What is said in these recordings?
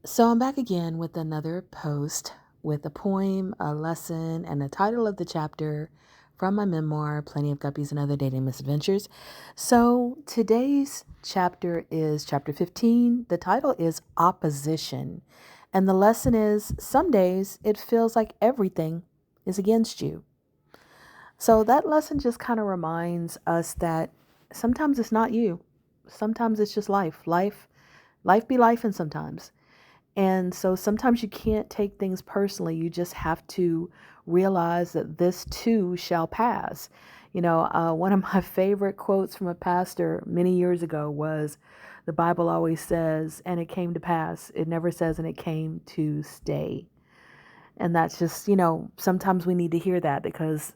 So I'm back again with another post with a poem, a lesson, and the title of the chapter from my memoir, Plenty of Guppies and Other Dating Misadventures. So today's chapter is chapter 15. The title is Opposition. And the lesson is some days it feels like everything is against you. So that lesson just kind of reminds us that sometimes it's not you. Sometimes it's just life. Life be life and sometimes. And so sometimes you can't take things personally. You just have to realize that this too shall pass. One of my favorite quotes from a pastor many years ago was, the Bible always says, and it came to pass. It never says, and it came to stay. And that's just, sometimes we need to hear that because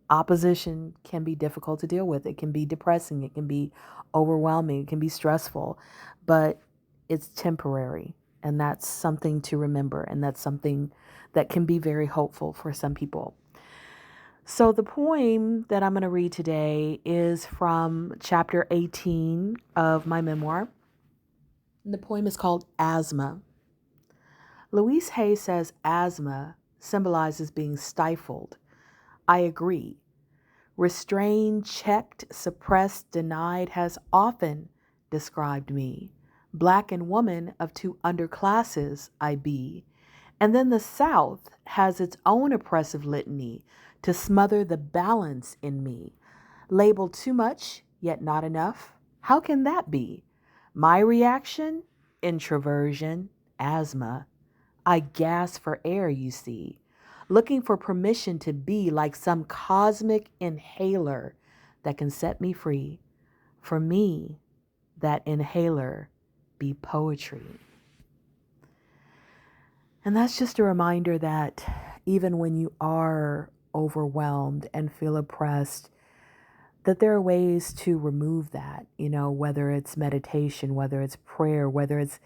opposition can be difficult to deal with. It can be depressing. It can be overwhelming. It can be stressful, but it's temporary. And that's something to remember. And that's something that can be very hopeful for some people. So the poem that I'm going to read today is from chapter 18 of my memoir. And the poem is called Asthma. Louise Haye says asthma symbolizes being stifled. I agree. Restrained, checked, suppressed, denied has often described me. Black and woman of two underclasses I be. And then the South has its own oppressive litany to smother the balance in me. Labeled too much, yet not enough. How can that be? My reaction? Introversion, asthma. I gasp for air, you see, looking for permission to be like some cosmic inhaler that can set me free. For me, that inhaler be poetry. And that's just a reminder that even when you are overwhelmed and feel oppressed, that there are ways to remove that, whether it's meditation, whether it's prayer, whether it's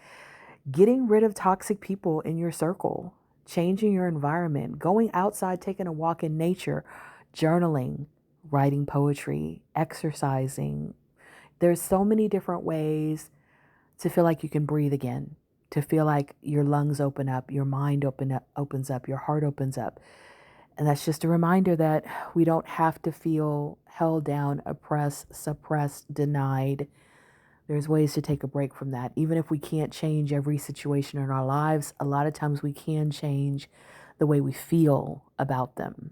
getting rid of toxic people in your circle, changing your environment, going outside, taking a walk in nature, journaling, writing poetry, exercising. There's so many different ways to feel like you can breathe again, to feel like your lungs open up, your mind opens up, your heart opens up. And that's just a reminder that we don't have to feel held down, oppressed, suppressed, denied. There's ways to take a break from that. Even if we can't change every situation in our lives, a lot of times we can change the way we feel about them.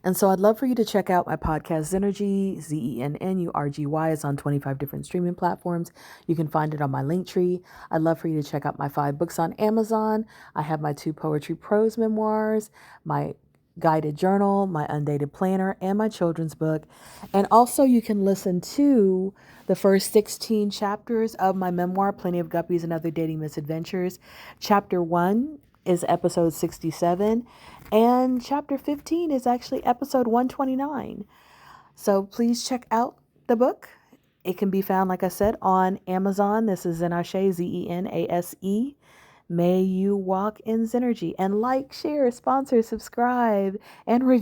And so I'd love for you to check out my podcast, Zenergy, Zennurgy. It's on 25 different streaming platforms. You can find it on my Linktree. I'd love for you to check out my 5 books on Amazon. I have my 2 poetry prose memoirs, my guided journal, my undated planner, and my children's book. And also you can listen to the first 16 chapters of my memoir, Plenty of Guppies and Other Dating Misadventures. Chapter 1 is episode 67, and chapter 15 is actually episode 129. So please check out the book. It can be found, like I said, on Amazon. This is Zenashe, Zenase. May you walk in Zenergy, and like, share, sponsor, subscribe, and review.